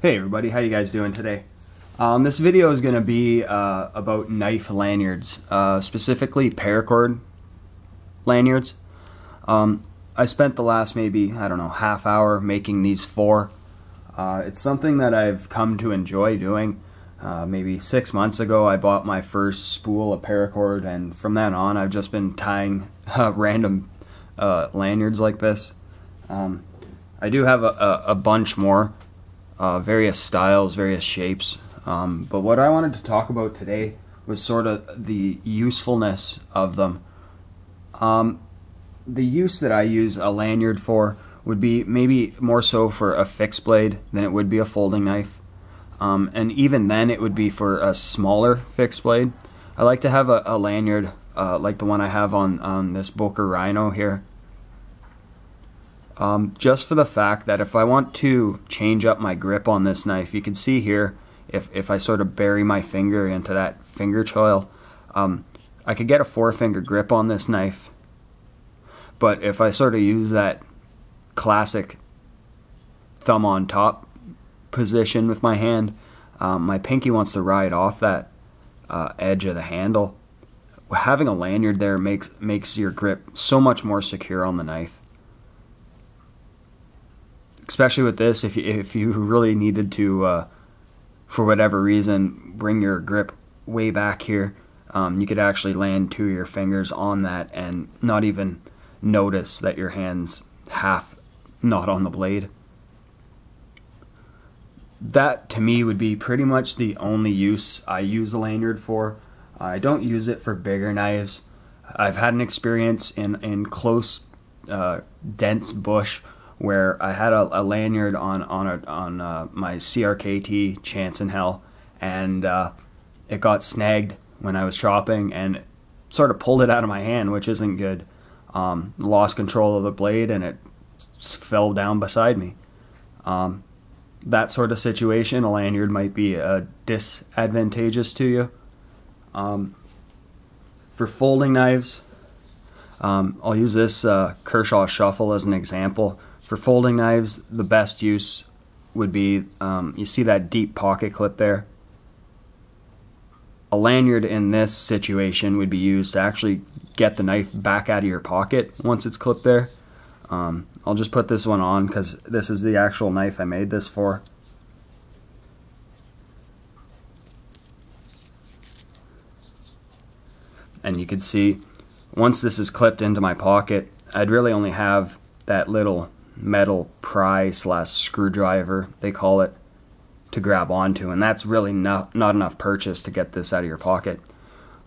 Hey everybody, how you guys doing today? This video is going to be about knife lanyards, specifically paracord lanyards. I spent the last maybe, I don't know, half hour making these four. It's something that I've come to enjoy doing. Maybe 6 months ago I bought my first spool of paracord, and from then on I've just been tying random lanyards like this. I do have a bunch more. Various styles, various shapes, but what I wanted to talk about today was sort of the usefulness of them. The use that I use a lanyard for would be maybe more so for a fixed blade than it would be a folding knife, and even then it would be for a smaller fixed blade. I like to have a lanyard like the one I have on this Boker Rhino here. Just for the fact that if I want to change up my grip on this knife, you can see here, if I sort of bury my finger into that finger choil, I could get a 4-finger grip on this knife. But if I sort of use that classic thumb on top position with my hand, my pinky wants to ride off that edge of the handle. Having a lanyard there makes your grip so much more secure on the knife. Especially with this, if you really needed to, for whatever reason, bring your grip way back here, you could actually land 2 of your fingers on that and not even notice that your hand's half not on the blade. That, to me, would be pretty much the only use I use a lanyard for. I don't use it for bigger knives. I've had an experience in close, dense bush where I had a lanyard on my CRKT Chance in Hell, and it got snagged when I was chopping and sort of pulled it out of my hand, which isn't good. Lost control of the blade and it fell down beside me. That sort of situation, a lanyard might be disadvantageous to you. For folding knives, I'll use this Kershaw Shuffle as an example. For folding knives, the best use would be, you see that deep pocket clip there? A lanyard in this situation would be used to actually get the knife back out of your pocket once it's clipped there. I'll just put this one on because this is the actual knife I made this for. And you can see, once this is clipped into my pocket, I'd really only have that little metal pry / screwdriver, they call it, to grab onto, and that's really not enough purchase to get this out of your pocket.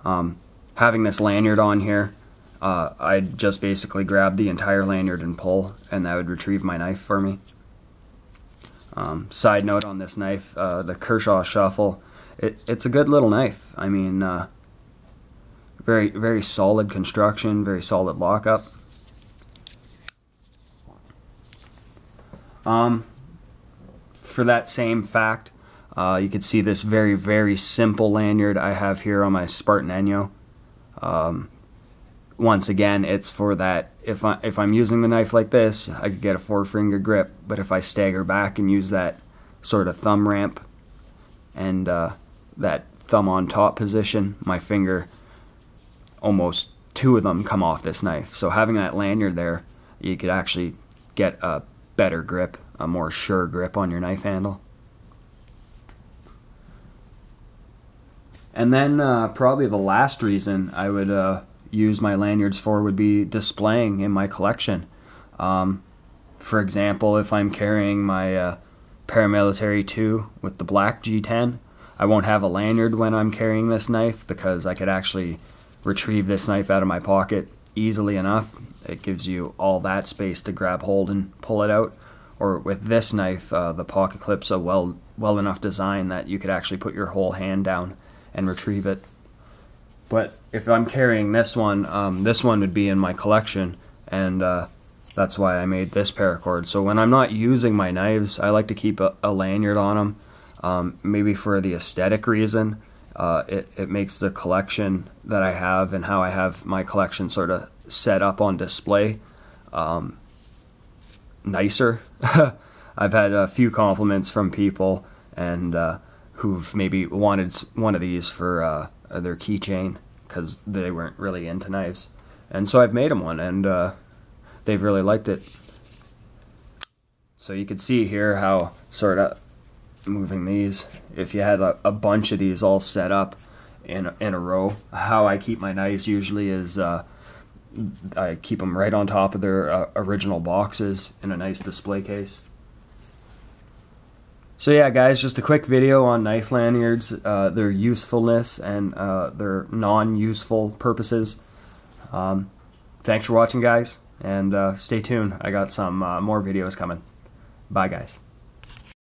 Having this lanyard on here, I'd just basically grab the entire lanyard and pull, and that would retrieve my knife for me. Side note on this knife, the Kershaw Shuffle, it's a good little knife. I mean, very, very solid construction, very solid lockup. For that same fact, you can see this very, very simple lanyard I have here on my Spartan Enyo. Once again, it's for that, if I'm using the knife like this, I could get a 4-finger grip, but if I stagger back and use that sort of thumb ramp and that thumb on top position, my finger, almost 2 of them come off this knife. So having that lanyard there, you could actually get a better grip, a more sure grip on your knife handle. And then probably the last reason I would use my lanyards for would be displaying in my collection. For example, if I'm carrying my Paramilitary 2 with the black G10, I won't have a lanyard when I'm carrying this knife because I could actually retrieve this knife out of my pocket easily enough. It gives you all that space to grab hold and pull it out. Or with this knife, the pocket clip's a well enough design that you could actually put your whole hand down and retrieve it. But if I'm carrying this one would be in my collection, and that's why I made this paracord. So when I'm not using my knives, I like to keep a lanyard on them, maybe for the aesthetic reason. It makes the collection that I have and how I have my collection sort of set up on display nicer. I've had a few compliments from people and who've maybe wanted one of these for their keychain because they weren't really into knives. And so I've made them one, and they've really liked it. So you can see here how, sort of moving these, if you had a bunch of these all set up in a row, how I keep my knives usually is I keep them right on top of their original boxes in a nice display case. So yeah, guys, just a quick video on knife lanyards, their usefulness and their non-useful purposes. Thanks for watching, guys, and stay tuned. I got some more videos coming. Bye, guys.